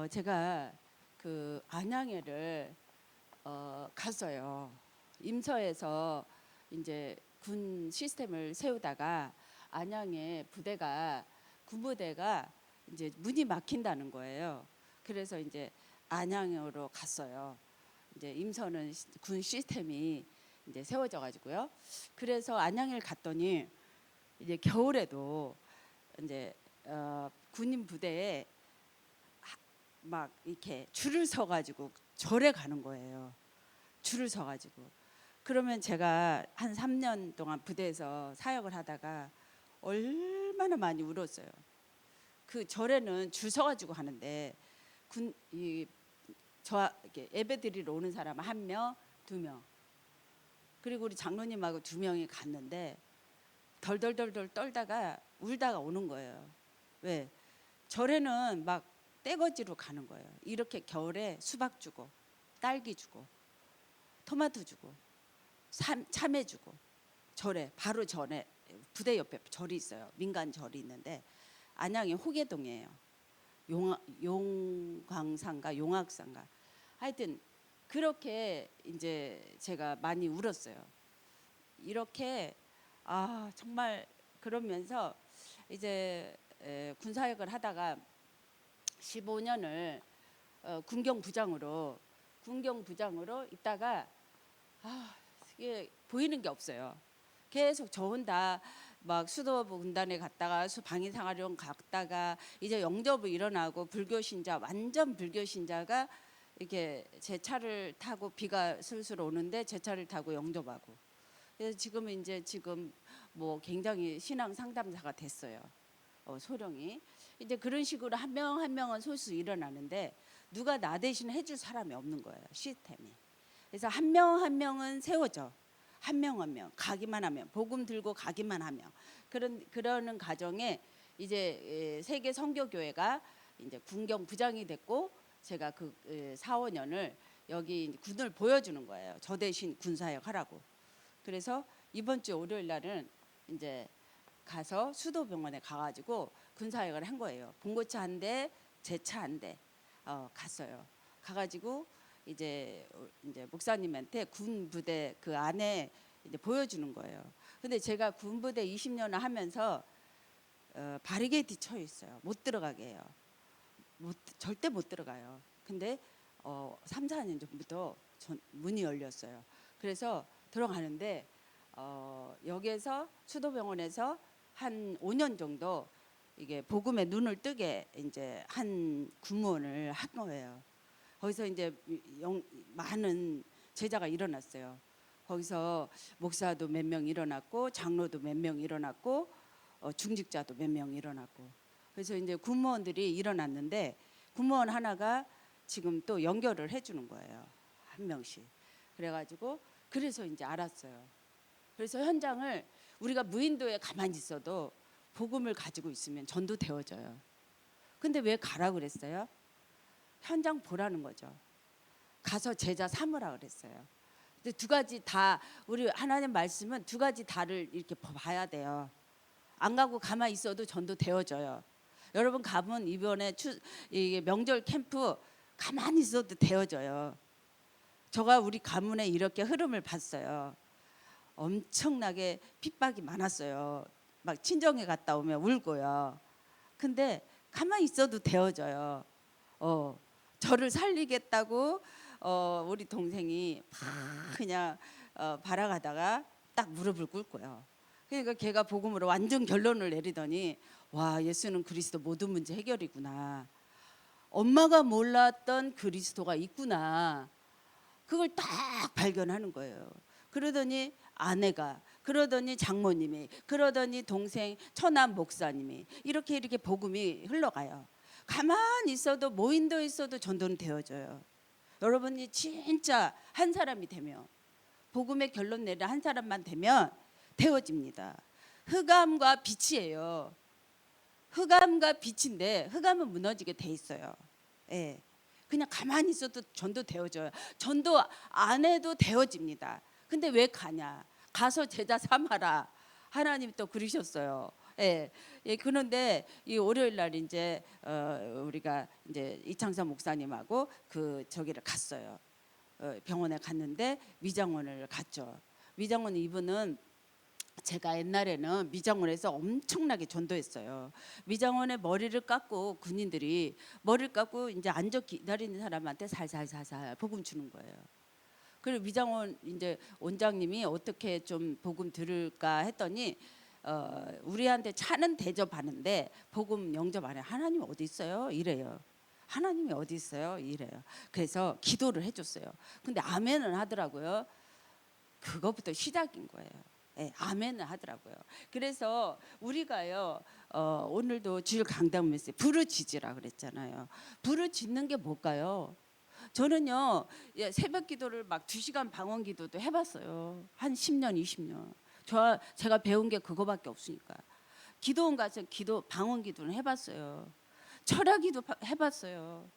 제가 그 안양에를 갔어요. 임서에서 이제 군 시스템을 세우다가 안양에 군부대가 이제 문이 막힌다는 거예요. 그래서 이제 안양으로 갔어요. 이제 임서는 군 시스템이 이제 세워져 가지고요. 그래서 안양을 갔더니 이제 겨울에도 이제 군인 부대에 막 이렇게 줄을 서 가지고 절에 가는 거예요. 줄을 서 가지고. 그러면 제가 한 3년 동안 부대에서 사역을 하다가 얼마나 많이 울었어요. 그 절에는 줄 서 가지고 하는데 이렇게 예배 드리러 오는 사람 1명, 2명. 그리고 우리 장로님하고 2명이 갔는데 덜덜덜덜 떨다가 울다가 오는 거예요. 왜? 절에는 막 떼거지로 가는 거예요. 이렇게 겨울에 수박 주고 딸기 주고 토마토 주고 참외 주고 절에 바로 전에 부대 옆에 절이 있어요. 민간 절이 있는데 안양의 호계동이에요. 용광산가 용악산가 하여튼 그렇게 이제 제가 많이 울었어요. 이렇게 정말 그러면서 이제 군사역을 하다가 15년을 군경부장으로 있다가 이게 보이는 게 없어요. 계속 저 혼자 막 수도부 군단에 갔다가 방위상하령 갔다가 이제 영접이 일어나고 완전 불교 신자가 이렇게 제 차를 타고 비가 슬슬 오는데 제 차를 타고 영접하고 그래서 지금 뭐 굉장히 신앙 상담사가 됐어요. 소령이 이제 그런 식으로 한 명 한 명은 소수 일어나는데 누가 나 대신 해줄 사람이 없는 거예요. 시스템이. 그래서 한 명 한 명은 세워져. 한 명 한 명 가기만 하면 복음 들고 가기만 하면 그러는 과정에 이제 세계 선교교회가 이제 군경 부장이 됐고 제가 그 4, 5년을 여기 군을 보여주는 거예요. 저 대신 군사역 하라고. 그래서 이번 주 월요일 날은 이제 가서 수도병원에 가가지고 군사역을 한 거예요. 봉고차 한 대, 제 차 한 대 갔어요. 가가지고 이제 목사님한테 군 부대 그 안에 이제 보여주는 거예요. 근데 제가 군 부대 20년을 하면서 바리게이트 쳐 있어요. 못 들어가게 해요. 절대 못 들어가요. 근데 3, 4년 전부터 문이 열렸어요. 그래서 들어가는데 여기에서 수도병원에서 한 5년 정도 이게 복음에 눈을 뜨게 이제 한 군무원을 한 거예요. 거기서 이제 많은 제자가 일어났어요. 거기서 목사도 몇 명 일어났고 장로도 몇 명 일어났고 중직자도 몇 명 일어났고 그래서 이제 군무원들이 일어났는데 군무원 하나가 지금 또 연결을 해주는 거예요. 한 명씩. 그래가지고 그래서 이제 알았어요. 그래서 현장을 우리가 무인도에 가만히 있어도 복음을 가지고 있으면 전도되어져요. 근데 왜 가라 그랬어요? 현장 보라는 거죠. 가서 제자 삼으라 그랬어요. 근데 두 가지 다 우리 하나님 말씀은 두 가지 다를 이렇게 봐야 돼요. 안 가고 가만히 있어도 전도되어져요. 여러분 가면 이번에 이게 명절 캠프 가만히 있어도 되어져요. 제가 우리 가문에 이렇게 흐름을 봤어요. 엄청나게 핍박이 많았어요. 막 친정에 갔다 오면 울고요. 근데 가만히 있어도 되어져요. 저를 살리겠다고 우리 동생이 막 그냥 바라가다가 딱 무릎을 꿇고요. 그러니까 걔가 복음으로 완전 결론을 내리더니 와, 예수는 그리스도 모든 문제 해결이구나. 엄마가 몰랐던 그리스도가 있구나. 그걸 딱 발견하는 거예요. 그러더니 아내가, 그러더니 장모님이, 그러더니 동생 처남 목사님이 이렇게 복음이 흘러가요. 가만히 있어도 모인도에 있어도 전도는 되어져요. 여러분이 진짜 한 사람이 되면 복음의 결론 내려 한 사람만 되면 되어집니다. 흑암과 빛이에요. 흑암과 빛인데 흑암은 무너지게 돼 있어요. 예. 그냥 가만히 있어도 전도 되어져요. 전도 안 해도 되어집니다. 근데 왜 가냐? 가서 제자 삼아라. 하나님 또 그러셨어요. 예, 예, 그런데 이 월요일 날 이제 우리가 이제 이창섭 목사님하고 그 저기를 갔어요. 병원에 갔는데 미장원을 갔죠. 미장원 이분은 제가 옛날에는 미장원에서 엄청나게 전도했어요. 미장원에 머리를 깎고 군인들이 머리를 깎고 이제 앉아 기다리는 사람한테 살살살살 복음 주는 거예요. 그리고 미장원 이제 원장님이 어떻게 좀 복음 들을까 했더니 우리한테 차는 대접하는데 복음 영접 안 해. 하나님 어디 있어요? 이래요. 하나님이 어디 있어요? 이래요. 그래서 기도를 해줬어요. 근데 아멘은 하더라고요. 그것부터 시작인 거예요. 예, 아멘을 하더라고요. 그래서 우리가요 오늘도 주일 강단 메시지 부르짖으라 그랬잖아요. 부르짖는 게 뭘까요? 저는요 새벽 기도를 막 2시간 방언 기도도 해봤어요. 한 10년 20년. 제가 배운 게 그거밖에 없으니까. 기도원 가서 기도 방언 기도는 해봤어요. 철학 기도 해봤어요.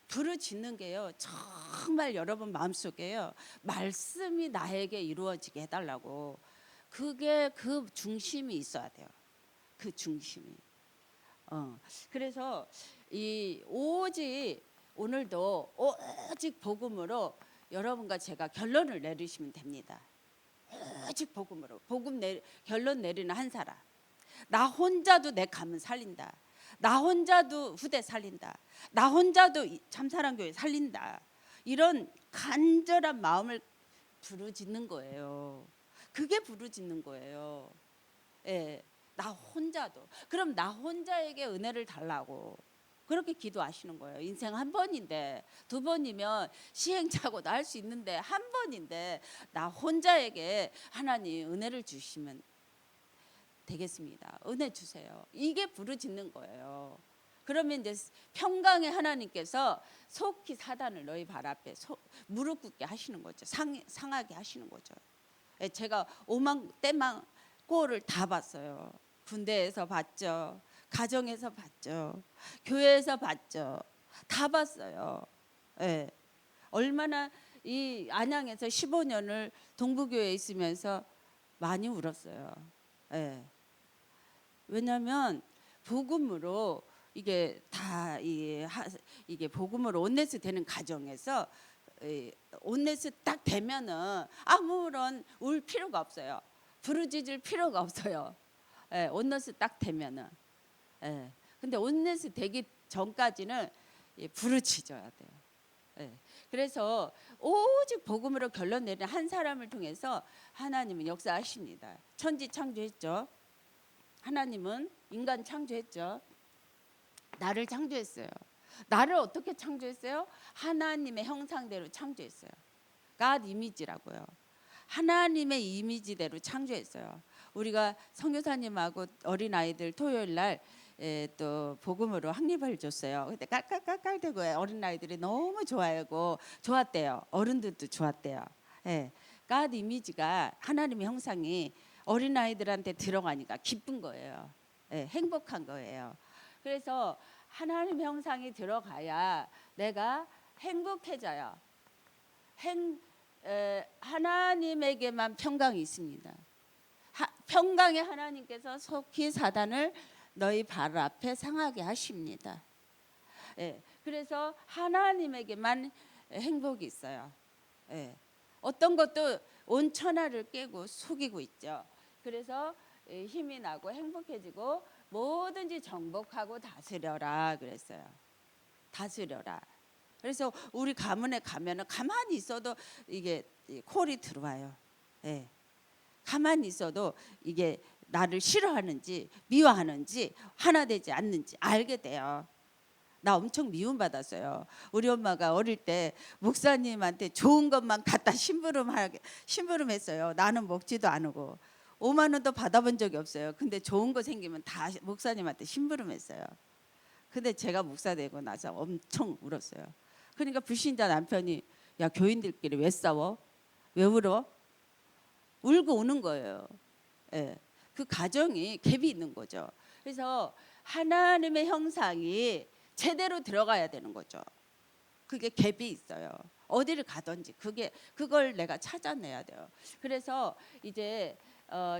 부르짖는 게요 정말 여러분 마음속에요 말씀이 나에게 이루어지게 해달라고. 그게 그 중심이 있어야 돼요. 그 중심이. 그래서 이 오직 오늘도 오직 복음으로 여러분과 제가 결론을 내리시면 됩니다. 오직 복음으로 결론 내리는 한 사람. 나 혼자도 내 가문 살린다. 나 혼자도 후대 살린다. 나 혼자도 참사랑교회 살린다. 이런 간절한 마음을 부르짖는 거예요. 그게 부르짖는 거예요. 예, 나 혼자도. 그럼 나 혼자에게 은혜를 달라고 그렇게 기도하시는 거예요. 인생 한 번인데, 두 번이면 시행착오도 할 수 있는데, 한 번인데 나 혼자에게 하나님 은혜를 주시면 되겠습니다. 은혜 주세요. 이게 부르짖는 거예요. 그러면 이제 평강의 하나님께서 속히 사단을 너희 발 앞에 무릎 꿇게 하시는 거죠. 상하게 하시는 거죠. 제가 오만 때만 꼴을 다 봤어요. 군대에서 봤죠. 가정에서 봤죠. 교회에서 봤죠. 다 봤어요. 예. 얼마나 이 안양에서 15년을 동부교회에 있으면서 많이 울었어요. 예. 왜냐하면 복음으로 이게 다 이게 복음으로 온네스 되는 가정에서 온네스 딱 되면은 아무런 울 필요가 없어요. 부르짖을 필요가 없어요. 예, 온네스 딱 되면은. 예. 근데 온네스 되기 전까지는 부르짖어야 돼요. 예. 그래서 오직 복음으로 결론 내리는 한 사람을 통해서 하나님은 역사하십니다. 천지 창조했죠. 하나님은 인간 창조했죠. 나를 창조했어요. 나를 어떻게 창조했어요? 하나님의 형상대로 창조했어요. God 이미지라고요. 하나님의 이미지대로 창조했어요. 우리가 선교사님하고 어린아이들 토요일 날 또 복음으로 학립을 줬어요. 그때 깔깔깔깔대고 어린아이들이 너무 좋았대요. 어른들도 좋았대요. 예. God 이미지가 하나님의 형상이 어린아이들한테 들어가니까 기쁜 거예요. 예, 행복한 거예요. 그래서 하나님의 형상이 들어가야 내가 행복해져요. 하나님에게만 평강이 있습니다. 평강의 하나님께서 속히 사단을 너희 발 앞에 상하게 하십니다. 예, 그래서 하나님에게만 행복이 있어요. 예, 어떤 것도 온 천하를 깨고 속이고 있죠. 그래서 힘이 나고 행복해지고 뭐든지 정복하고 다스려라 그랬어요. 다스려라. 그래서 우리 가문에 가면은 가만히 있어도 이게 콜이 들어와요. 예. 가만히 있어도 이게 나를 싫어하는지 미워하는지 하나 되지 않는지 알게 돼요. 나 엄청 미움받았어요. 우리 엄마가 어릴 때 목사님한테 좋은 것만 갖다 심부름했어요. 나는 먹지도 않고 5만 원도 받아본 적이 없어요. 근데 좋은 거 생기면 다 목사님한테 심부름했어요. 근데 제가 목사 되고 나서 엄청 울었어요. 그러니까 불신자 남편이 야 교인들끼리 왜 싸워? 왜 울어? 울고 우는 거예요. 예. 그 가정이 갭이 있는 거죠. 그래서 하나님의 형상이 제대로 들어가야 되는 거죠. 그게 갭이 있어요. 어디를 가든지 그걸 내가 찾아내야 돼요. 그래서 이제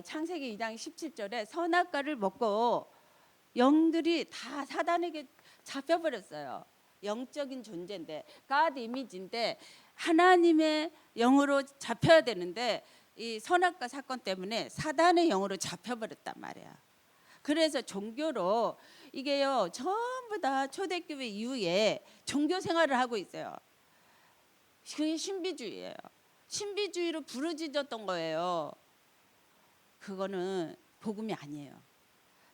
창세기 2장 17절에 선악과를 먹고 영들이 다 사단에게 잡혀버렸어요. 영적인 존재인데 God 이미지인데 하나님의 영으로 잡혀야 되는데 이 선악과 사건 때문에 사단의 영으로 잡혀버렸단 말이야. 그래서 종교로 이게요 전부 다 초대교회 이후에 종교 생활을 하고 있어요. 그게 신비주의예요. 신비주의로 부르짖었던 거예요. 그거는 복음이 아니에요.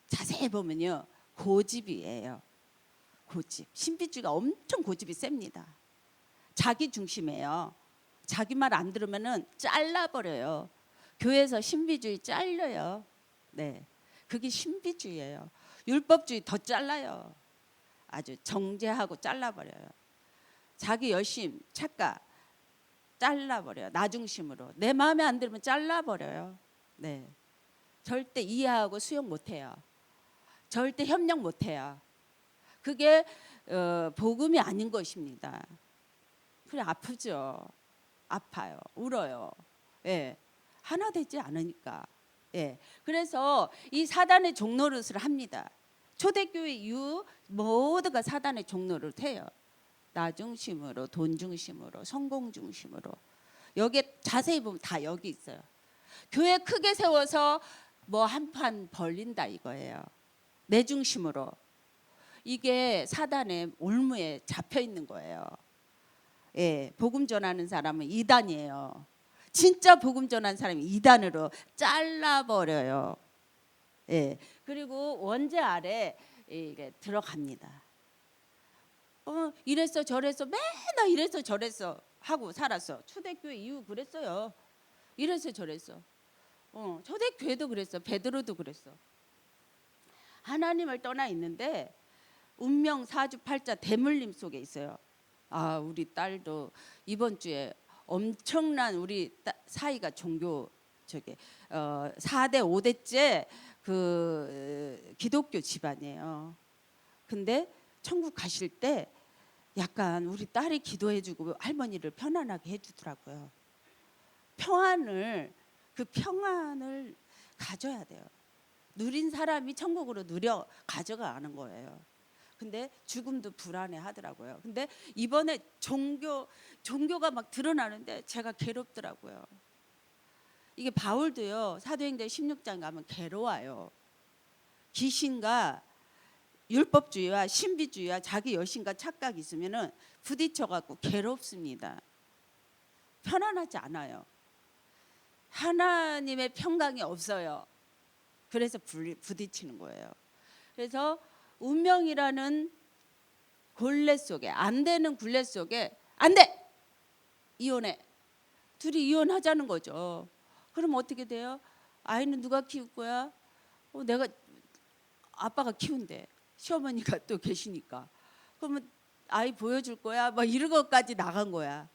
자세히 보면요 고집이에요. 고집. 신비주의가 엄청 고집이 셉니다. 자기 중심이에요. 자기 말 안 들으면은 잘라버려요. 교회에서 신비주의 잘려요. 네, 그게 신비주의예요. 율법주의 더 잘라요. 아주 정죄하고 잘라버려요. 자기 열심, 착각 잘라버려요. 나 중심으로 내 마음에 안 들면 잘라버려요. 네, 절대 이해하고 수용 못해요. 절대 협력 못해요. 그게 복음이 아닌 것입니다. 그래 아프죠. 아파요. 울어요. 예, 하나 되지 않으니까. 예, 그래서 이 사단의 종노릇을 합니다. 초대교회 이후 모두가 사단의 종노릇을 해요. 나 중심으로, 돈 중심으로, 성공 중심으로. 여기에 자세히 보면 다 여기 있어요. 교회 크게 세워서 뭐 한 판 벌린다 이거예요. 내 중심으로. 이게 사단의 올무에 잡혀 있는 거예요. 예, 복음 전하는 사람은 이단이에요. 진짜 복음 전하는 사람이 이단으로 잘라버려요. 예, 그리고 원죄 아래 이게 들어갑니다. 이랬어 저랬어 맨날 이랬어 저랬어 하고 살았어. 초대교회 이후 그랬어요. 이랬어 저랬어. 초대교회도 그랬어. 베드로도 그랬어. 하나님을 떠나 있는데 운명 사주팔자 대물림 속에 있어요. 아, 우리 딸도 이번 주에 엄청난 우리 사이가 종교 저게 4대 5대째 그 기독교 집안이에요. 근데 천국 가실 때 약간 우리 딸이 기도해주고 할머니를 편안하게 해주더라고요. 그 평안을 가져야 돼요. 누린 사람이 천국으로 누려 가져가는 거예요. 근데 죽음도 불안해 하더라고요. 근데 이번에 종교가 막 드러나는데 제가 괴롭더라고요. 이게 바울도요. 사도행전 16장 가면 괴로워요. 귀신과 율법주의와 신비주의와 자기 여신과 착각이 있으면은 부딪혀 갖고 괴롭습니다. 편안하지 않아요. 하나님의 평강이 없어요. 그래서 부딪히는 거예요. 그래서 운명이라는 굴레 속에 안 되는 굴레 속에 안 돼! 이혼해. 둘이 이혼하자는 거죠. 그럼 어떻게 돼요? 아이는 누가 키울 거야? 내가 아빠가 키운대. 시어머니가 또 계시니까. 그러면 아이 보여줄 거야? 막 이런 것까지 나간 거야.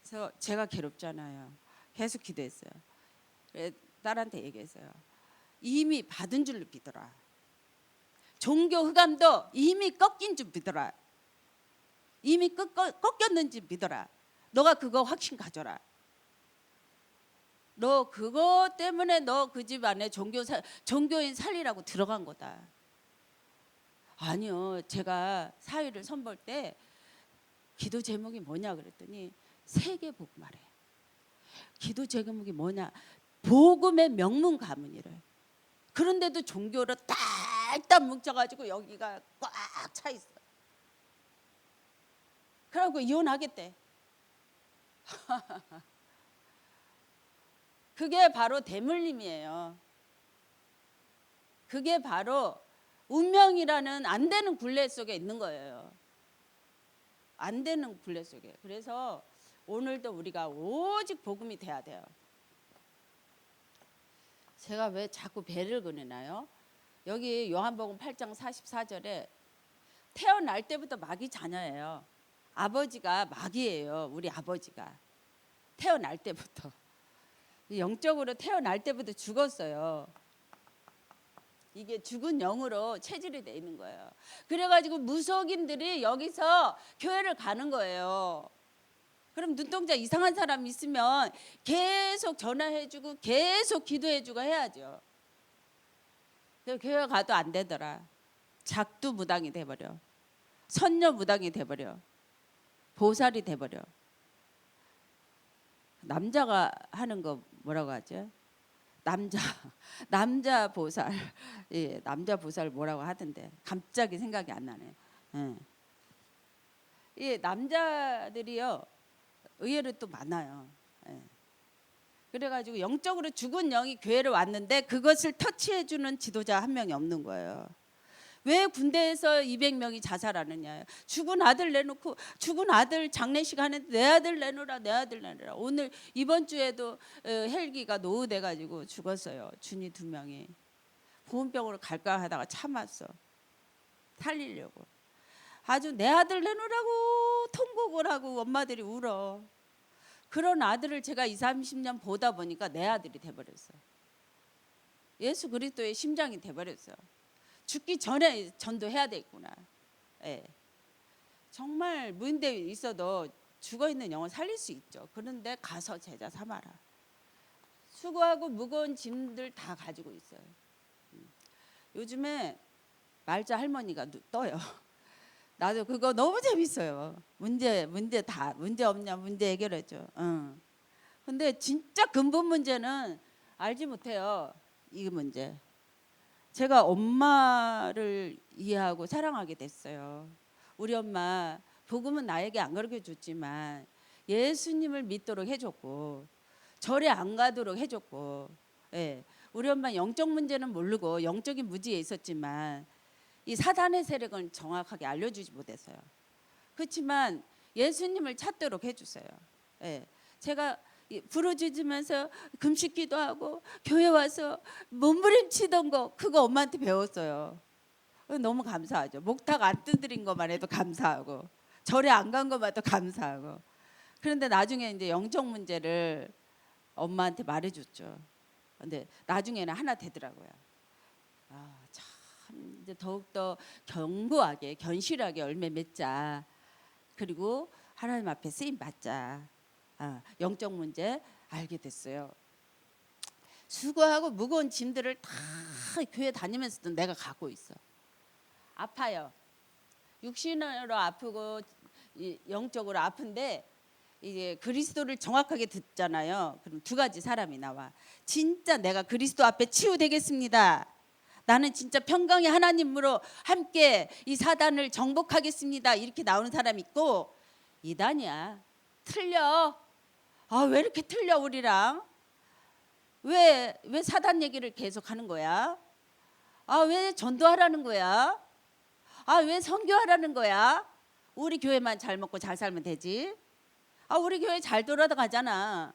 그래서 제가 괴롭잖아요. 계속 기도했어요. 딸한테 얘기했어요. 이미 받은 줄로 믿어라. 종교 흑암도 이미 꺾인 줄 믿어라. 이미 꺾였는지 믿어라. 너가 그거 확신 가져라. 너 그거 때문에 너 그 집안에 종교인 살리라고 들어간 거다. 아니요. 제가 사위를 선볼 때 기도 제목이 뭐냐 그랬더니 세계복음하래. 기도 제목이 뭐냐? 복음의 명문 가문이래. 그런데도 종교로 딱딱 뭉쳐가지고 여기가 꽉 차 있어. 그러고 이혼하겠대. 그게 바로 대물림이에요. 그게 바로 운명이라는 안 되는 굴레 속에 있는 거예요. 안 되는 굴레 속에. 그래서 오늘도 우리가 오직 복음이 돼야 돼요. 제가 왜 자꾸 배를 그리나요? 여기 요한복음 8장 44절에 태어날 때부터 마귀 자녀예요. 아버지가 마귀예요. 우리 아버지가 태어날 때부터 영적으로 태어날 때부터 죽었어요. 이게 죽은 영으로 체질이 돼 있는 거예요. 그래가지고 무속인들이 여기서 교회를 가는 거예요. 그럼 눈동자 이상한 사람 있으면 계속 전화해주고 계속 기도해주고 해야죠. 교회 가도 안 되더라. 작두무당이 돼버려. 선녀무당이 돼버려. 보살이 돼버려. 남자가 하는 거 뭐라고 하죠? 남자 보살. 예, 남자 보살 뭐라고 하던데 갑자기 생각이 안 나네. 예. 예, 남자들이요 의외로 또 많아요. 예. 그래가지고 영적으로 죽은 영이 교회를 왔는데 그것을 터치해주는 지도자 한 명이 없는 거예요. 왜 군대에서 200명이 자살하느냐. 죽은 아들 내놓고 죽은 아들 장례식 하는데 내 아들 내놓으라 내 아들 내놓으라. 오늘 이번 주에도 헬기가 노후돼가지고 죽었어요. 준이 2명이. 보온병으로 갈까 하다가 참았어. 살리려고. 아주 내 아들 내놓으라고 통곡을 하고 엄마들이 울어. 그런 아들을 제가 20, 30년 보다 보니까 내 아들이 돼버렸어. 예수 그리스도의 심장이 돼버렸어. 죽기 전에 전도해야 되겠구나. 예. 정말 무인대에 있어도 죽어있는 영을 살릴 수 있죠. 그런데 가서 제자 삼아라. 수고하고 무거운 짐들 다 가지고 있어요. 요즘에 말자 할머니가 떠요. 나도 그거 너무 재밌어요. 문제 없냐 문제 해결해줘. 근데 진짜 근본 문제는 알지 못해요. 이 문제. 제가 엄마를 이해하고 사랑하게 됐어요. 우리 엄마 복음은 나에게 안 가르쳐 줬지만 예수님을 믿도록 해줬고 절에 안 가도록 해줬고, 예. 우리 엄마 영적 문제는 모르고 영적인 무지에 있었지만 이 사단의 세력은 정확하게 알려주지 못했어요. 그렇지만 예수님을 찾도록 해주세요. 예. 제가 부르짖으면서 금식기도 하고 교회 와서 몸부림치던 거 그거 엄마한테 배웠어요. 너무 감사하죠. 목탁 안 두드린 것만 해도 감사하고 절에 안 간 것만 해도 감사하고. 그런데 나중에 이제 영적 문제를 엄마한테 말해줬죠. 근데 나중에는 하나 되더라고요. 참 이제 더욱더 견고하게 견실하게 열매 맺자. 그리고 하나님 앞에 쓰임 받자. 영적 문제 알게 됐어요. 수고하고 무거운 짐들을 다 교회 다니면서도 내가 갖고 있어. 아파요. 육신으로 아프고 영적으로 아픈데 이제 그리스도를 정확하게 듣잖아요. 그럼 2가지 사람이 나와. 진짜 내가 그리스도 앞에 치유되겠습니다. 나는 진짜 평강의 하나님으로 함께 이 사단을 정복하겠습니다. 이렇게 나오는 사람이 있고, 이단이야. 틀려. 왜 이렇게 틀려 우리랑? 왜 사단 얘기를 계속 하는 거야? 왜 전도하라는 거야? 왜 선교하라는 거야? 우리 교회만 잘 먹고 잘 살면 되지. 우리 교회 잘 돌아가잖아.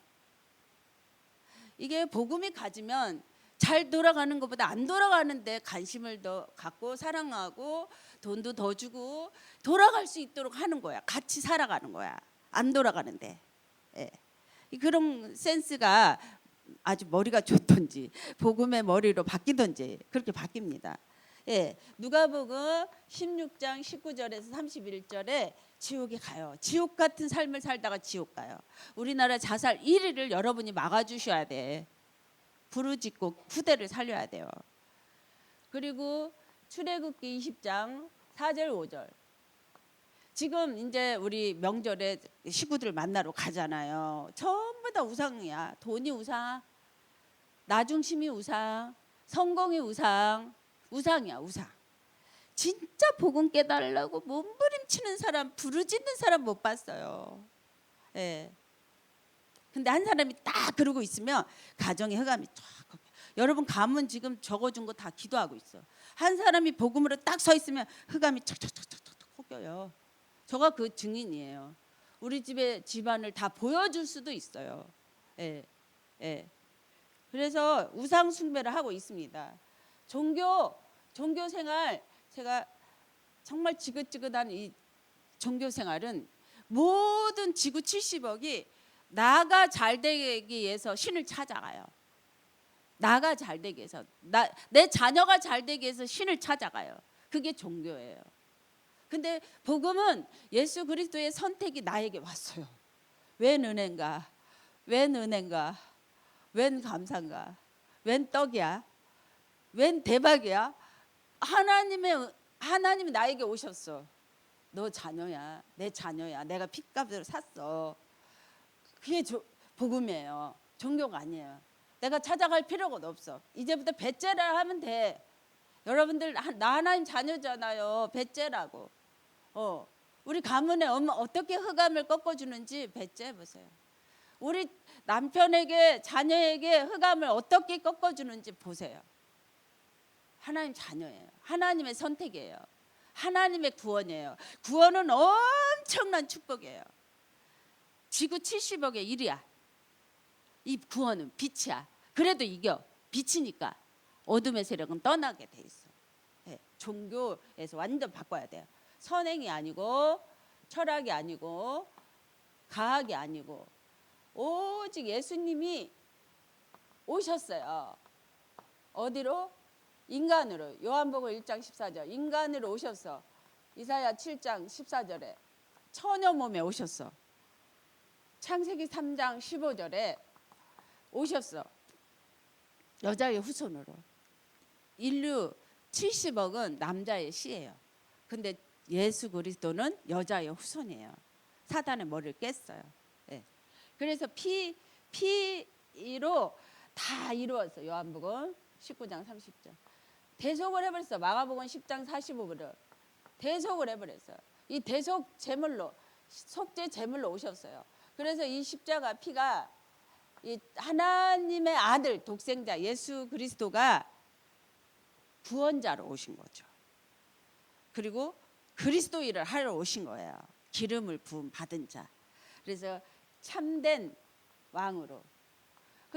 이게 복음이 가지면 잘 돌아가는 것보다 안 돌아가는데 관심을 더 갖고 사랑하고 돈도 더 주고 돌아갈 수 있도록 하는 거야. 같이 살아가는 거야. 안 돌아가는데. 예. 그런 센스가 아주 머리가 좋던지 복음의 머리로 바뀌던지 그렇게 바뀝니다. 예, 누가복음 16장 19절에서 31절에 지옥에 가요. 지옥 같은 삶을 살다가 지옥 가요. 우리나라 자살 1위를 여러분이 막아주셔야 돼. 부르짖고 후대를 살려야 돼요. 그리고 출애굽기 20장 4절 5절. 지금 이제 우리 명절에 식구들 만나러 가잖아요. 전부 다 우상이야. 돈이 우상, 나중심이 우상, 성공이 우상, 우상이야 우상. 진짜 복음 깨달으려고 몸부림치는 사람, 부르짖는 사람 못 봤어요. 예. 근데 한 사람이 딱 그러고 있으면 가정의 흑암이 쫙 꺾여. 여러분 가문 지금 적어준 거 다 기도하고 있어. 한 사람이 복음으로 딱 서 있으면 흑암이 척척척척척 꺾여요. 저가 그 증인이에요. 우리 집의 집안을 다 보여줄 수도 있어요. 예, 예. 그래서 우상 숭배를 하고 있습니다. 종교 생활, 제가 정말 지긋지긋한 이 종교 생활은 모든 지구 70억이 나가 잘 되기 위해서 신을 찾아가요. 나가 잘 되기 위해서, 내 자녀가 잘 되기 위해서 신을 찾아가요. 그게 종교예요. 근데 복음은 예수 그리스도의 선택이 나에게 왔어요. 웬 은혜인가? 웬 은혜인가? 웬 감사인가? 웬 떡이야? 웬 대박이야? 하나님이 나에게 오셨어. 너 자녀야. 내 자녀야. 내가 핏값으로 샀어. 그게 복음이에요. 종교가 아니에요. 내가 찾아갈 필요가 없어. 이제부터 배째라 하면 돼. 여러분들 나 하나님 자녀잖아요. 배째라고. 우리 가문에 엄마 어떻게 흑암을 꺾어주는지 배째 보세요. 우리 남편에게 자녀에게 흑암을 어떻게 꺾어주는지 보세요. 하나님 자녀예요. 하나님의 선택이에요. 하나님의 구원이에요. 구원은 엄청난 축복이에요. 지구 70억의 1이야. 이 구원은 빛이야. 그래도 이겨. 빛이니까 어둠의 세력은 떠나게 돼 있어. 네, 종교에서 완전 바꿔야 돼요. 선행이 아니고 철학이 아니고 과학이 아니고 오직 예수님이 오셨어요. 어디로? 인간으로. 요한복음 1장 14절 인간으로 오셨어. 이사야 7장 14절에 처녀 몸에 오셨어. 창세기 3장 15절에 오셨어. 여자의 후손으로. 인류 70억은 남자의 씨예요. 근데 예수 그리스도는 여자의 후손이에요. 사단의 머리를 깼어요. 네. 그래서 피로 다 이루었어. 요한복음 19장 30절. 대속을 해버렸어. 마가복음 10장 45절을 대속을 해버렸어요. 이 대속 제물로 속죄 제물로 오셨어요. 그래서 이 십자가 피가 이 하나님의 아들 독생자 예수 그리스도가 구원자로 오신 거죠. 그리고 그리스도 일을 하러 오신 거예요. 기름을 부음 받은 자. 그래서 참된 왕으로.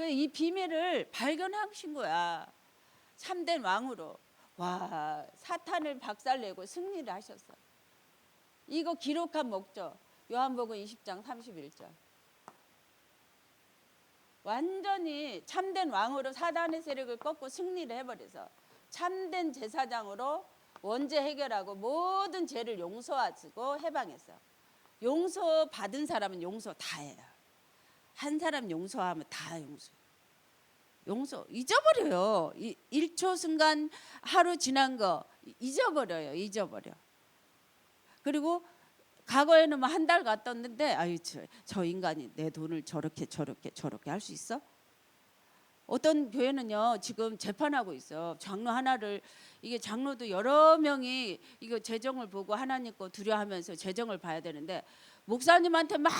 이 비밀을 발견하신 거야. 참된 왕으로. 와, 사탄을 박살내고 승리를 하셨어. 이거 기록한 목적. 요한복음 20장 31절. 완전히 참된 왕으로 사단의 세력을 꺾고 승리를 해버려서 참된 제사장으로 원죄 해결하고 모든 죄를 용서하고 해방했어. 용서 받은 사람은 용서 다 해요. 한 사람 용서하면 다 용서 잊어버려요. 1초 순간 하루 지난 거 잊어버려. 그리고 과거에는 뭐 한 달 갔었는데 아유 저 인간이 내 돈을 저렇게 할 수 있어? 어떤 교회는요 지금 재판하고 있어. 장로 하나를 이게 장로도 여러 명이 이거 재정을 보고 하나님 거 두려워하면서 재정을 봐야 되는데 목사님한테 막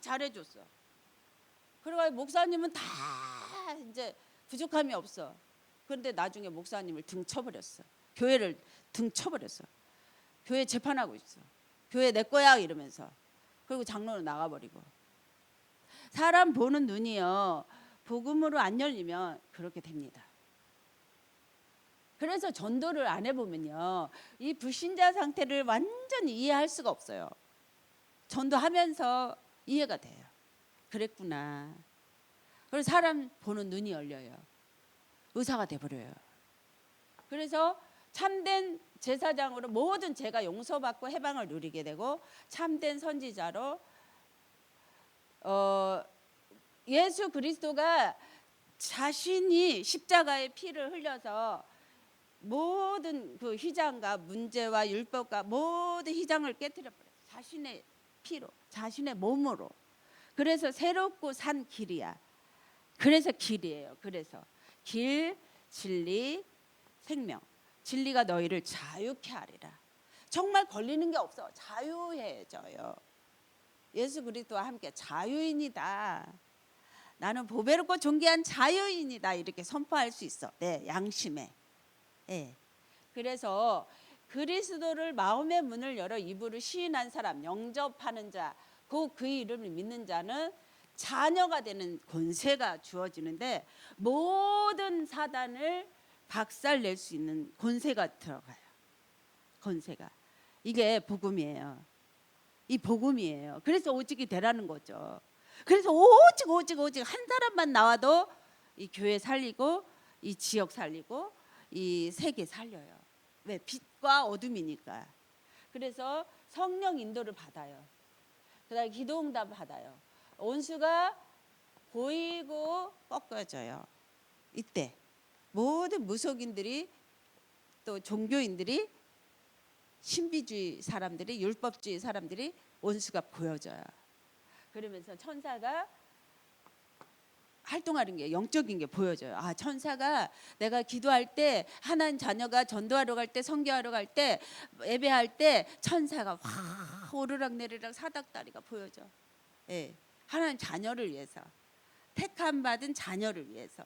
잘해줬어. 그러니까 목사님은 다 이제 부족함이 없어. 그런데 나중에 목사님을 등쳐버렸어. 교회를 등쳐버렸어. 교회 재판하고 있어. 교회 내 거야 이러면서. 그리고 장로는 나가버리고. 사람 보는 눈이요 복음으로 안 열리면 그렇게 됩니다. 그래서 전도를 안 해보면요 이 불신자 상태를 완전히 이해할 수가 없어요. 전도하면서 이해가 돼요. 그랬구나. 그래서 사람 보는 눈이 열려요. 의사가 돼버려요. 그래서 참된 제사장으로 모든 죄가 용서받고 해방을 누리게 되고 참된 선지자로 예수 그리스도가 자신이 십자가의 피를 흘려서 모든 그 휘장과 문제와 율법과 모든 휘장을 깨뜨려 버렸어요. 자신의 피로, 자신의 몸으로. 그래서 새롭고 산 길이야. 그래서 길이에요. 그래서 길, 진리, 생명. 진리가 너희를 자유케 하리라. 정말 걸리는 게 없어. 자유해져요. 예수 그리스도와 함께 자유인이다. 나는 보배롭고 존귀한 자유인이다. 이렇게 선포할 수 있어. 네, 양심에. 네. 그래서 그리스도를 마음의 문을 열어 입으로 시인한 사람, 영접하는 자, 그 이름을 믿는 자는 자녀가 되는 권세가 주어지는데 모든 사단을 박살낼 수 있는 권세가 들어가요. 권세가. 이게 복음이에요. 이 복음이에요. 그래서 오직이 되라는 거죠. 그래서 오직 한 사람만 나와도 이 교회 살리고 이 지역 살리고 이 세계 살려요. 왜? 빛과 어둠이니까. 그래서 성령 인도를 받아요. 그다음에 기도응답 받아요. 온수가 보이고 꺾여져요. 이때 모든 무속인들이 또 종교인들이 신비주의 사람들이 율법주의 사람들이 온수가 보여져요. 그러면서 천사가 활동하는 게 영적인 게 보여져요. 아, 천사가 내가 기도할 때 하나님 자녀가 전도하러 갈 때 선교하러 갈 때 예배할 때 천사가 확 오르락 내리락 사닥다리가 보여져. 예. 하나님 자녀를 위해서 택함 받은 자녀를 위해서.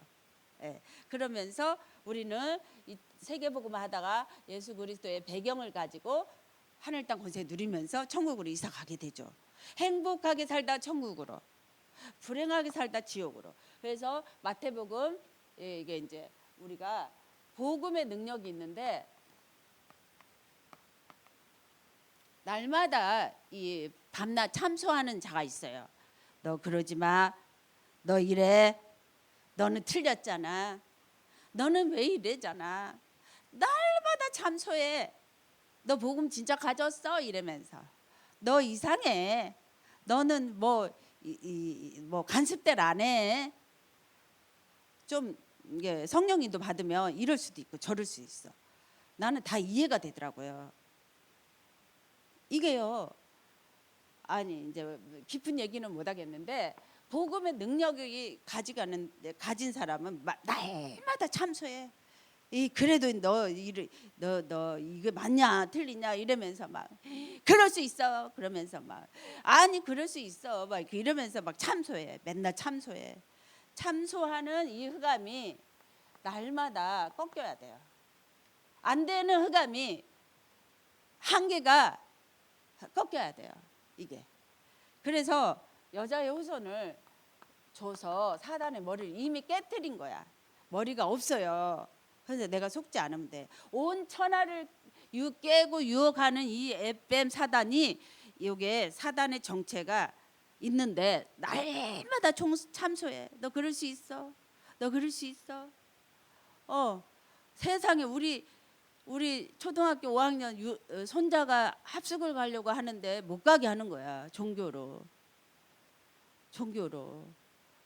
예. 그러면서 우리는 이 세계복음 하다가 예수 그리스도의 배경을 가지고 하늘 땅 권세 누리면서 천국으로 이사 가게 되죠. 행복하게 살다 천국으로, 불행하게 살다 지옥으로. 그래서 마태복음 이게 이제 우리가 복음의 능력이 있는데 날마다 이 밤낮 참소하는 자가 있어요. 너 그러지 마. 너 이래. 너는 틀렸잖아. 너는 왜 이래잖아. 날마다 참소해. 너 복음 진짜 가졌어? 이러면서 너 이상해. 너는 뭐 간습대를 안 해. 좀 이게 성령님도 받으면 이럴 수도 있고 저럴 수 있어. 나는 다 이해가 되더라고요. 이게요. 아니 이제 깊은 얘기는 못 하겠는데 복음의 능력이 가진 사람은 날마다 참소해. 이 그래도 너 이게 맞냐 틀리냐 이러면서 막 그럴 수 있어 그러면서 막 아니 그럴 수 있어 막 이러면서 막 참소해. 맨날 참소해. 참소하는 이 흑암이 날마다 꺾여야 돼요. 안 되는 흑암이 한계가 꺾여야 돼요. 이게. 그래서 여자의 후손을 줘서 사단의 머리를 이미 깨뜨린 거야. 머리가 없어요. 그래서 내가 속지 않으면 돼. 온 천하를 깨고 유혹하는 이 에뱀 사단이 이게 사단의 정체가 있는데 날마다 참소해. 너 그럴 수 있어. 너 그럴 수 있어. 세상에 우리 초등학교 5학년 손자가 합숙을 가려고 하는데 못 가게 하는 거야. 종교로.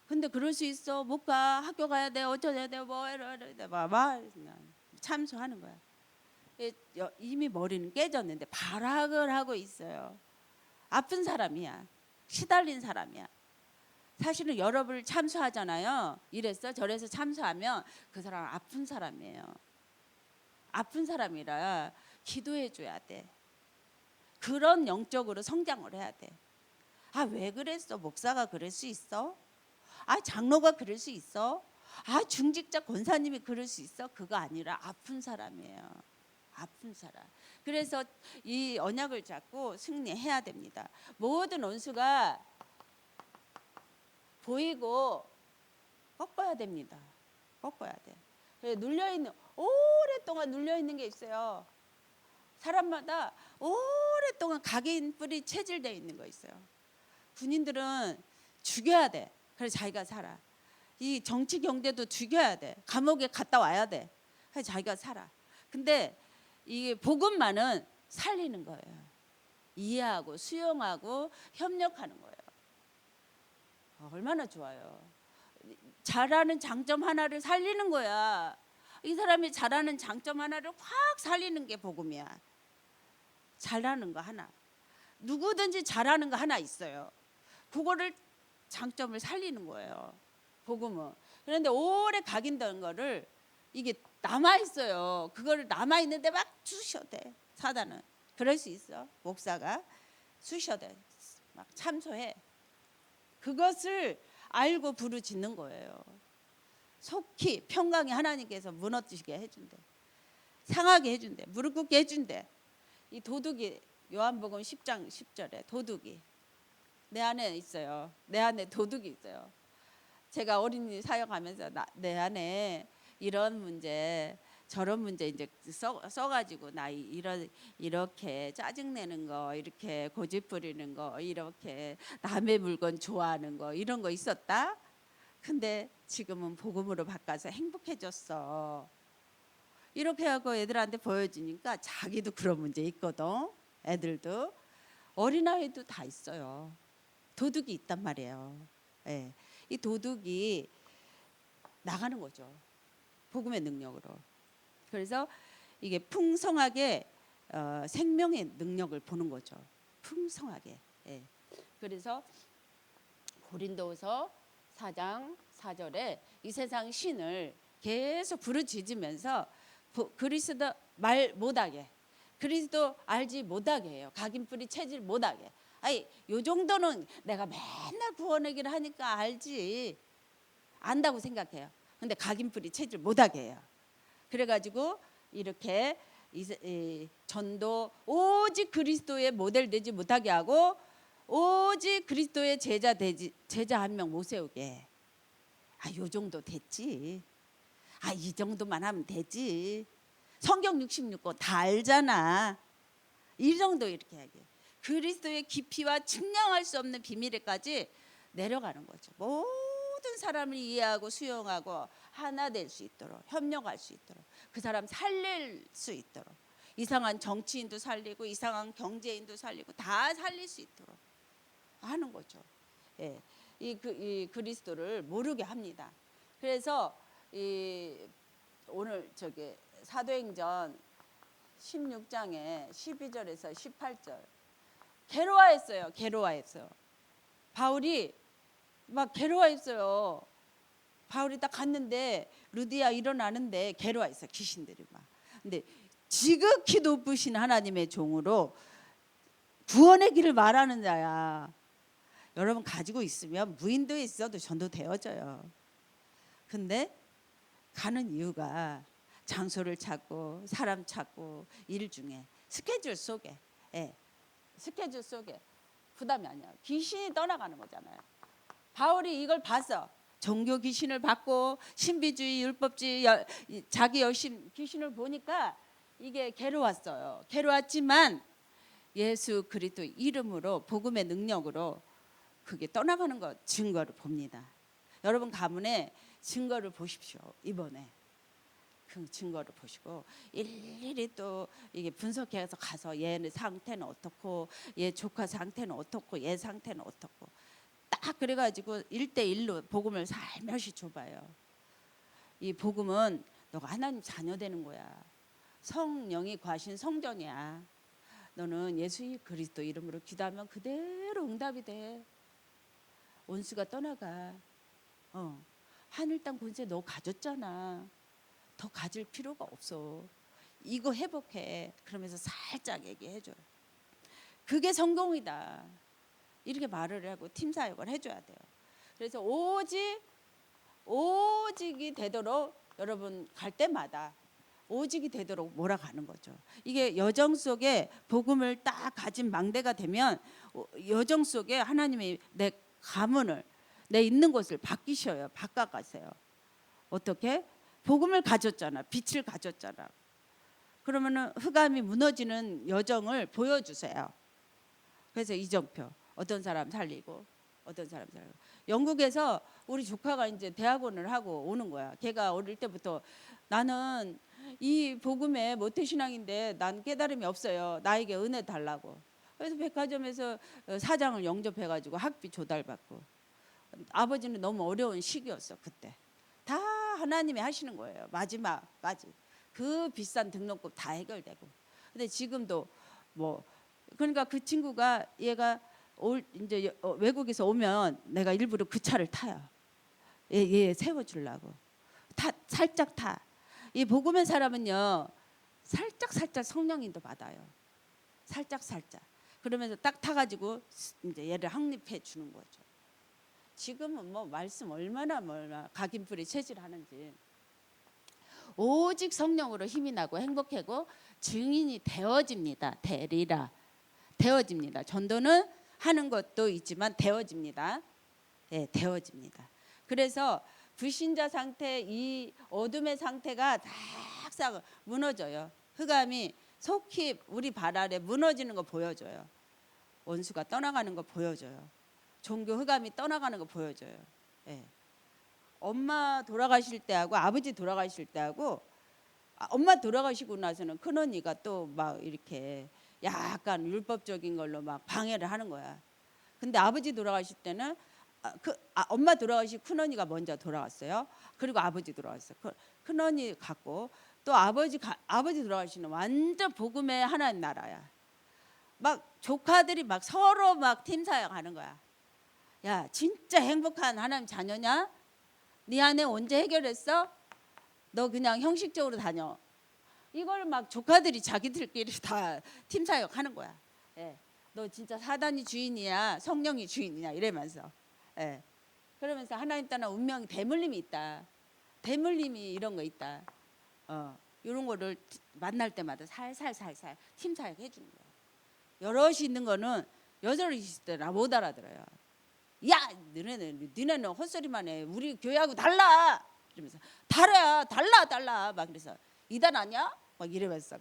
근데 그럴 수 있어. 못 가. 학교 가야 돼. 어쩌야 돼. 뭐 참소하는 거야. 이미 머리는 깨졌는데 발악을 하고 있어요. 아픈 사람이야. 시달린 사람이야. 사실은 여러분을 참소하잖아요. 이랬어 저래서 참소하면 그 사람은 아픈 사람이에요. 아픈 사람이라 기도해 줘야 돼. 그런 영적으로 성장을 해야 돼. 아, 왜 그랬어? 목사가 그럴 수 있어? 아, 장로가 그럴 수 있어? 아, 중직자 권사님이 그럴 수 있어? 그거 아니라 아픈 사람이에요. 아픈 사람. 그래서 이 언약을 잡고 승리해야 됩니다. 모든 원수가 보이고 꺾어야 됩니다. 꺾어야 돼. 오랫동안 눌려있는 게 있어요. 사람마다 오랫동안 각인 뿌리 체질되어 있는 거 있어요. 군인들은 죽여야 돼. 그래서 자기가 살아. 이 정치 경제도 죽여야 돼. 감옥에 갔다 와야 돼. 그래서 자기가 살아. 근데 이 복음만은 살리는 거예요. 이해하고 수용하고 협력하는 거예요. 얼마나 좋아요. 잘하는 장점 하나를 살리는 거야. 이 사람이 잘하는 장점 하나를 확 살리는 게 복음이야. 잘하는 거 하나. 누구든지 잘하는 거 하나 있어요. 그거를 장점을 살리는 거예요. 복음은. 그런데 오래 각인된 거를 이게 남아 있어요. 그거를 남아 있는데 막 쑤셔대. 사단은. 그럴 수 있어. 목사가 쑤셔대. 막 참소해. 그것을 알고 부르짖는 거예요. 속히 평강이 하나님께서 무너지게 해준대. 상하게 해준대. 무릎 꿇게 해준대. 이 도둑이 요한복음 10장 10절에 도둑이 내 안에 있어요. 내 안에 도둑이 있어요. 제가 어린이 사역하면서 내 안에 이런 문제 저런 문제 이제 써가지고 나 이렇게 짜증내는 거, 이렇게 고집 부리는 거, 이렇게 남의 물건 좋아하는 거 이런 거 있었다. 근데 지금은 복음으로 바꿔서 행복해졌어. 이렇게 하고 애들한테 보여주니까 자기도 그런 문제 있거든. 애들도 어린아이도 다 있어요. 도둑이 있단 말이에요. 예. 이 도둑이 나가는 거죠. 복음의 능력으로. 그래서 이게 풍성하게 생명의 능력을 보는 거죠. 풍성하게. 예. 그래서 고린도후서 4장 4절에 이 세상 신을 계속 부르짖으면서 그리스도 말 못하게, 그리스도 알지 못하게 해요. 각인뿌리 체질 못하게. 아니 요 정도는 내가 맨날 구원하기를 하니까 알지, 안다고 생각해요. 근데 각인뿌리 체질 못하게 해요. 그래가지고 이렇게 전도 오직 그리스도의 모델 되지 못하게 하고 오직 그리스도의 제자 한 명 못 세우게. 요 정도 됐지. 이 정도만 하면 되지. 성경 66권 다 알잖아. 이 정도 이렇게 하게. 그리스도의 깊이와 측량할 수 없는 비밀에까지 내려가는 거죠. 모든 사람을 이해하고 수용하고 하나 될 수 있도록, 협력할 수 있도록, 그 사람 살릴 수 있도록, 이상한 정치인도 살리고 이상한 경제인도 살리고 다 살릴 수 있도록 하는 거죠. 예. 이 그리스도를 모르게 합니다. 그래서 오늘 사도행전 16장에 12절에서 18절 괴로워했어요. 괴로워했어요. 바울이 막 괴로워했어요. 바울이 딱 갔는데 루디아 일어나는데 괴로워했어. 귀신들이 막. 근데 지극히 높으신 하나님의 종으로 구원의 길을 말하는 자야. 여러분 가지고 있으면 무인도에 있어도 전도되어져요. 근데 가는 이유가 장소를 찾고 사람 찾고 일 중에 스케줄 속에, 스케줄 속에 부담이 아니야. 귀신이 떠나가는 거잖아요. 바울이 이걸 봤어. 종교 귀신을 받고 신비주의 율법주의 자기 열심 귀신을 보니까 이게 괴로웠어요. 괴로웠지만 예수 그리스도 이름으로 복음의 능력으로 그게 떠나가는 것 증거를 봅니다. 여러분 가문에 증거를 보십시오. 이번에 그 증거를 보시고 일일이 또 이게 분석해서 가서 얘 상태는 어떻고 얘 조카 상태는 어떻고 얘 상태는 어떻고 딱 그래가지고 1대1로 복음을 살며시 줘봐요. 이 복음은 너가 하나님 자녀 되는 거야. 성령이 과신 성전이야. 너는 예수 그리스도 이름으로 기도하면 그대로 응답이 돼. 원수가 떠나가. 하늘 땅 권세 너 가졌잖아. 더 가질 필요가 없어. 이거 회복해. 그러면서 살짝 얘기해줘요. 그게 성공이다. 이렇게 말을 하고 팀 사역을 해줘야 돼요. 그래서 오직이 되도록 여러분 갈 때마다 오직이 되도록 몰아가는 거죠. 이게 여정 속에 복음을 딱 가진 망대가 되면 여정 속에 하나님이 내 가문을 내 있는 곳을 바뀌셔요. 바꿔가세요. 어떻게? 복음을 가졌잖아. 빛을 가졌잖아. 그러면은 흑암이 무너지는 여정을 보여주세요. 그래서 이정표 어떤 사람 살리고 어떤 사람 살리고. 영국에서 우리 조카가 이제 대학원을 하고 오는 거야. 걔가 어릴 때부터 나는 이 복음에 모태신앙인데 난 깨달음이 없어요. 나에게 은혜 달라고. 그래서 백화점에서 사장을 영접해가지고 학비 조달받고. 아버지는 너무 어려운 시기였어 그때. 다 하나님이 하시는 거예요. 마지막까지 그 비싼 등록금 다 해결되고. 근데 지금도 그러니까 그 친구가 얘가 이제 외국에서 오면 내가 일부러 그 차를 타요. 얘 세워주려고. 살짝 타. 이 복음의 사람은요 살짝 성령인도 받아요. 살짝. 그러면서 딱 타가지고 이제 얘를 확립해 주는 거죠. 지금은 말씀 얼마나 각인뿌리 체질하는지. 오직 성령으로 힘이 나고 행복하고 증인이 되어집니다. 되어집니다. 전도는 하는 것도 있지만 되어집니다. 되어집니다. 그래서 불신자 상태, 이 어둠의 상태가 싹 무너져요. 흑암이 속히 우리 발 아래 무너지는 거 보여줘요. 원수가 떠나가는 거 보여줘요. 종교 흑암이 떠나가는 거 보여줘요. 엄마 돌아가실 때하고 아버지 돌아가실 때하고 엄마 돌아가시고 나서는 큰언니가 또 막 이렇게 약간 율법적인 걸로 막 방해를 하는 거야. 근데 아버지 돌아가실 때는 엄마 돌아가시고 큰언니가 먼저 돌아갔어요. 그리고 아버지 돌아갔어요. 큰언니 갔고 또 아버지 돌아가시는 완전 복음의 하나님 나라야. 막 조카들이 막 서로 막 팀 사역하는 거야. 야, 진짜 행복한 하나님 자녀냐? 네 안에 언제 해결했어? 너 그냥 형식적으로 다녀. 이걸 막 조카들이 자기들끼리 다 팀 사역하는 거야. 예. 너 진짜 사단이 주인이야, 성령이 주인이야 이러면서. 예. 그러면서 하나님 떠난 운명이 대물림이 있다. 대물림이 이런 거 있다. 이런 거를 만날 때마다 살살살살 팀 사역 해주는 거야. 여럿이 있는 거는 여럿이 있을 때 나 못 알아들어요. 야, 너네는 헛소리만 해. 우리 교회하고 달라. 이러면서 달라. 막 그래서 이단 아니야? 막 이러면서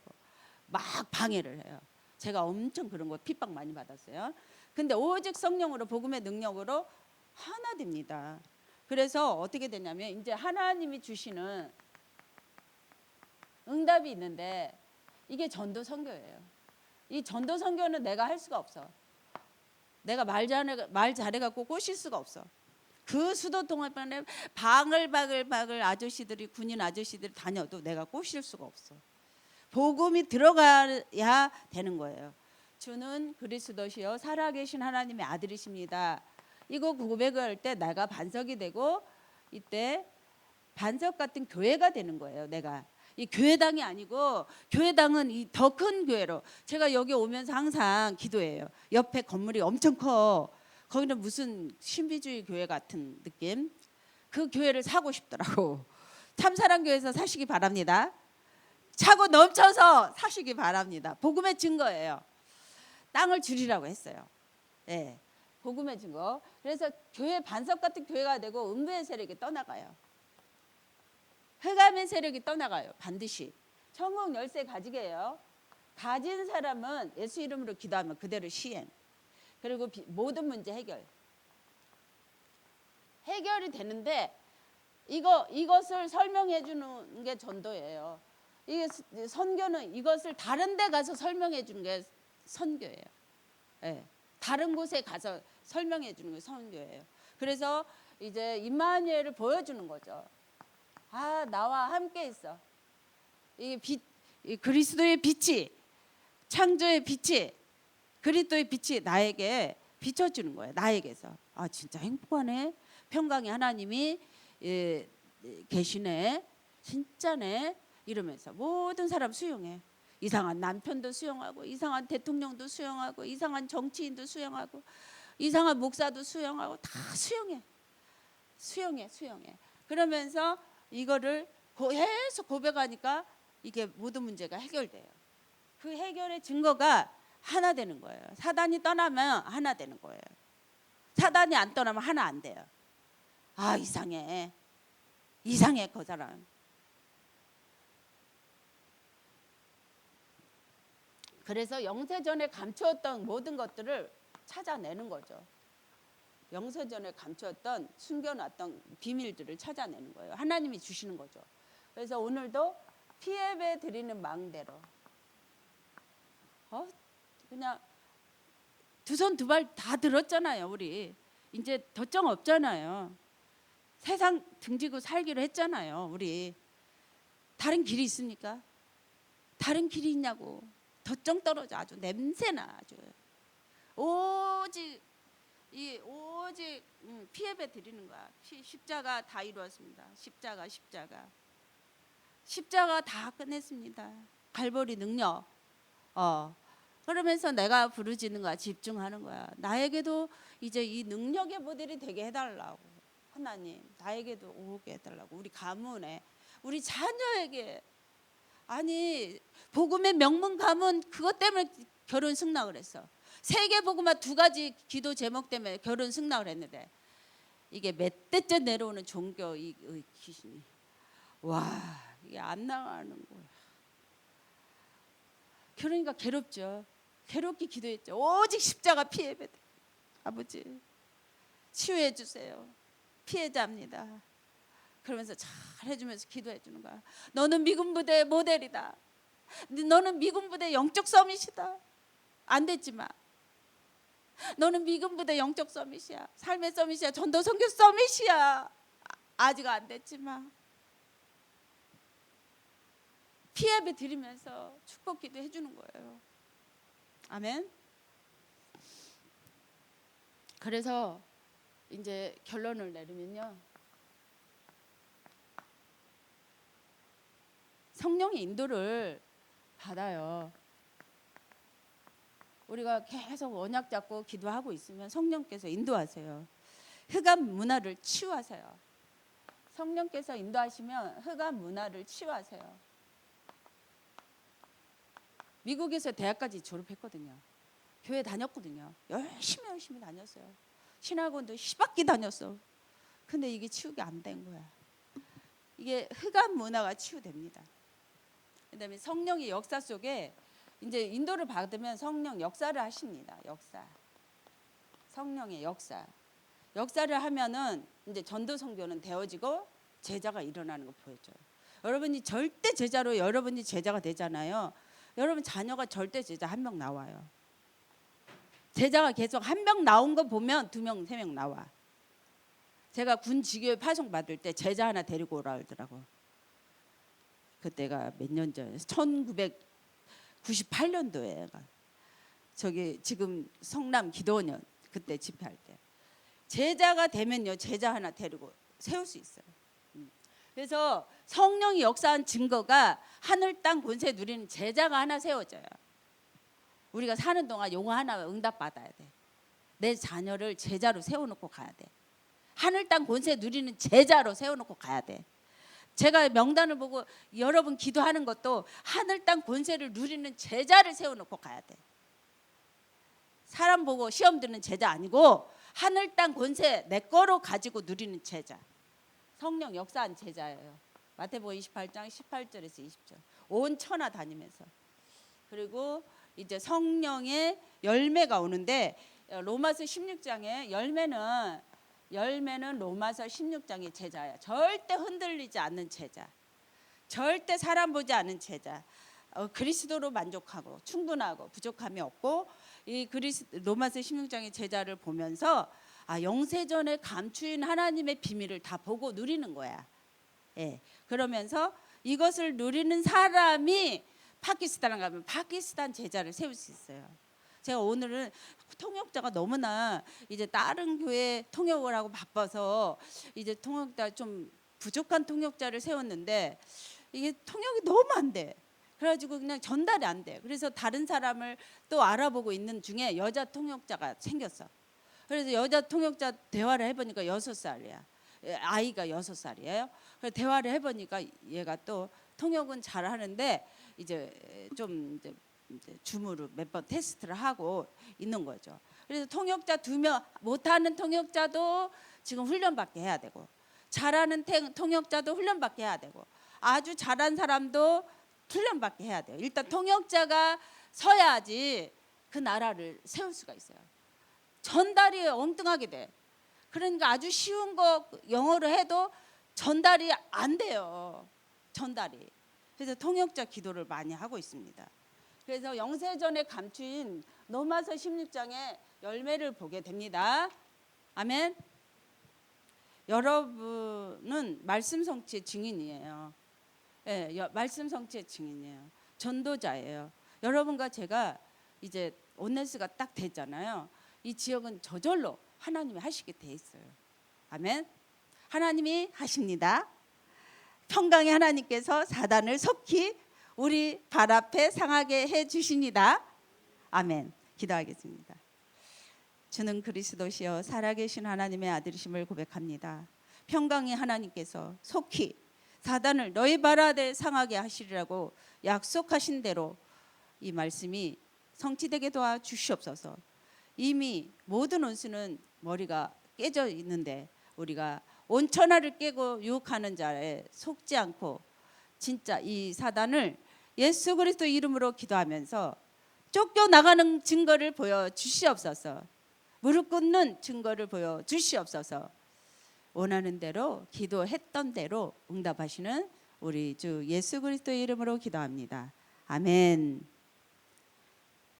막 방해를 해요. 제가 엄청 그런 거 핍박 많이 받았어요. 근데 오직 성령으로 복음의 능력으로 하나 됩니다. 그래서 어떻게 되냐면 이제 하나님이 주시는 응답이 있는데 이게 전도 선교예요. 이 전도 선교는 내가 할 수가 없어. 내가 말 잘해갖고 꼬실 수가 없어. 그 수도 동안에 바글바글 아저씨들이 군인 아저씨들이 다녀도 내가 꼬실 수가 없어. 복음이 들어가야 되는 거예요. 주는 그리스도시요 살아계신 하나님의 아들이십니다. 이거 고백할 때 내가 반석이 되고 이때 반석 같은 교회가 되는 거예요. 내가 이 교회당이 아니고 교회당은 이 더 큰 교회로 제가 여기 오면서 항상 기도해요. 옆에 건물이 엄청 커. 거기는 무슨 신비주의 교회 같은 느낌. 그 교회를 사고 싶더라고. 참사랑교회에서 사시기 바랍니다. 차고 넘쳐서 사시기 바랍니다. 복음의 증거예요. 땅을 줄이라고 했어요. 네, 복음의 증거. 그래서 교회 반석 같은 교회가 되고 음부의 세력이 떠나가요. 흑암의 세력이 떠나가요. 반드시. 천국 열쇠 가지게 해요. 가진 사람은 예수 이름으로 기도하면 그대로 시행. 그리고 모든 문제 해결이 되는데 이것을 설명해 주는 게 전도예요. 이게 선교는 이것을 다른 데 가서 설명해 주는 게 선교예요. 네. 다른 곳에 가서 설명해 주는 게 선교예요. 그래서 이제 임마누엘을 보여주는 거죠. 아, 나와 함께 있어. 이 그리스도의 빛이, 창조의 빛이, 그리스도의 빛이 나에게 비춰주는 거예요. 나에게서. 아, 진짜 행복하네. 평강의 하나님이 계시네. 진짜네. 이러면서 모든 사람 수용해. 이상한 남편도 수용하고, 이상한 대통령도 수용하고, 이상한 정치인도 수용하고, 이상한 목사도 수용하고, 다 수용해. 그러면서 이거를 계속 고백하니까 이게 모든 문제가 해결돼요. 그 해결의 증거가 하나 되는 거예요. 사단이 떠나면 하나 되는 거예요. 사단이 안 떠나면 하나 안 돼요. 아, 이상해 그 사람. 그래서 영세전에 감추었던 모든 것들을 찾아내는 거죠. 영세전에 감추었던 숨겨놨던 비밀들을 찾아내는 거예요. 하나님이 주시는 거죠. 그래서 오늘도 피예배 드리는 망대로 그냥 두 손 두 발 다 들었잖아요. 우리 이제 덧정 없잖아요. 세상 등지고 살기로 했잖아요. 우리 다른 길이 있습니까? 다른 길이 있냐고. 덧정 떨어져. 아주 냄새나. 아주 오직 피예배 드리는 거야. 십자가 다 이루었습니다. 십자가 다 끝냈습니다. 갈보리 능력. 그러면서 내가 부르짖는 거야. 집중하는 거야. 나에게도 이제 이 능력의 모델이 되게 해달라고. 하나님, 나에게도 오게 해달라고. 우리 가문에, 우리 자녀에게. 아니, 복음의 명문 가문 그것 때문에 결혼 승낙을 했어. 세계 복음화 2가지 기도 제목 때문에 결혼 승낙을 했는데 이게 몇 대째 내려오는 종교 이 귀신이 와, 이게 안 나가는 거야. 그러니까 괴롭죠. 괴롭게 기도했죠. 오직 십자가 피해배 아버지 치유해 주세요. 피해자입니다. 그러면서 잘 해주면서 기도해 주는 거야. 너는 미군 부대의 모델이다. 너는 미군 부대 영적 서밋이다. 안 됐지만 너는 미금부대 영적 서밋이야. 삶의 서밋이야. 전도 선교 서밋이야. 아직 안 됐지만 피예배 드리면서 축복 기도해 주는 거예요. 아멘. 그래서 이제 결론을 내리면요, 성령의 인도를 받아요. 우리가 계속 언약 잡고 기도하고 있으면 성령께서 인도하세요. 흑암 문화를 치유하세요. 성령께서 인도하시면 흑암 문화를 치유하세요. 미국에서 대학까지 졸업했거든요. 교회 다녔거든요. 열심히 다녔어요. 신학원도 10학기 다녔어. 근데 이게 치유가 안 된 거야. 이게 흑암 문화가 치유됩니다. 그다음에 성령의 역사 속에 이제 인도를 받으면 성령 역사를 하십니다. 역사. 성령의 역사. 역사를 하면은 이제 전도 선교는 되어지고 제자가 일어나는 거 보여줘요. 여러분이 절대 제자로 여러분이 제자가 되잖아요. 여러분 자녀가 절대 제자 한 명 나와요. 제자가 계속 한 명 나온 거 보면 2명, 3명 나와. 제가 군 지교회 파송 받을 때 제자 하나 데리고 오라 그러더라고. 그때가 몇 년 전에 1998년도에 저기 지금 성남 기도원 그때 집회할 때 제자가 되면요, 제자 하나 데리고 세울 수 있어요. 그래서 성령이 역사한 증거가 하늘 땅 권세 누리는 제자가 하나 세워져요. 우리가 사는 동안 요거 하나 응답받아야 돼. 내 자녀를 제자로 세워놓고 가야 돼. 하늘 땅 권세 누리는 제자로 세워놓고 가야 돼. 제가 명단을 보고 여러분 기도하는 것도 하늘 땅 권세를 누리는 제자를 세워놓고 가야 돼. 사람 보고 시험 드는 제자 아니고 하늘 땅 권세 내 거로 가지고 누리는 제자. 성령 역사한 제자예요. 마태복음 28장 18절에서 20절. 온 천하 다니면서. 그리고 이제 성령의 열매가 오는데 로마서 16장에 열매는 로마서 16장의 제자야. 절대 흔들리지 않는 제자. 절대 사람 보지 않는 제자. 그리스도로 만족하고 충분하고 부족함이 없고 이 로마서 16장의 제자를 보면서 영세전에 감추인 하나님의 비밀을 다 보고 누리는 거야. 예. 그러면서 이것을 누리는 사람이 파키스탄에 가면 파키스탄 제자를 세울 수 있어요. 제가 오늘은 통역자가 너무나 이제 다른 교회 통역을 하고 바빠서 이제 통역자 좀 부족한 통역자를 세웠는데 이게 통역이 너무 안 돼. 그래가지고 그냥 전달이 안 돼. 그래서 다른 사람을 또 알아보고 있는 중에 여자 통역자가 생겼어. 그래서 여자 통역자 대화를 해보니까 6살이야. 아이가 6살이에요. 그래서 대화를 해보니까 얘가 또 통역은 잘 하는데 이제 좀 이제 줌으로 몇 번 테스트를 하고 있는 거죠. 그래서 통역자 2명, 못하는 통역자도 지금 훈련받게 해야 되고 잘하는 통역자도 훈련받게 해야 되고 아주 잘한 사람도 훈련받게 해야 돼요. 일단 통역자가 서야지 그 나라를 세울 수가 있어요. 전달이 엉뚱하게 돼. 그러니까 아주 쉬운 거 영어로 해도 전달이 안 돼요. 전달이. 그래서 통역자 기도를 많이 하고 있습니다. 그래서 영세전에 감추인 로마서 16장의 열매를 보게 됩니다. 아멘. 여러분은 말씀 성취의 증인이에요. 예, 말씀 성취의 증인이에요. 전도자예요. 여러분과 제가 이제 온네스가 딱 됐잖아요. 이 지역은 저절로 하나님이 하시게 돼 있어요. 아멘. 하나님이 하십니다. 평강의 하나님께서 사단을 속히 우리 발 앞에 상하게 해 주십니다. 아멘. 기도하겠습니다. 주는 그리스도시여 살아계신 하나님의 아들이심을 고백합니다. 평강의 하나님께서 속히 사단을 너희 발 아래 상하게 하시리라고 약속하신 대로 이 말씀이 성취되게 도와 주시옵소서. 이미 모든 원수는 머리가 깨져 있는데 우리가 온 천하를 깨고 유혹하는 자에 속지 않고 진짜 이 사단을 예수 그리스도 이름으로 기도하면서 쫓겨나가는 증거를 보여주시옵소서. 무릎 꿇는 증거를 보여주시옵소서. 원하는 대로 기도했던 대로 응답하시는 우리 주 예수 그리스도 이름으로 기도합니다. 아멘.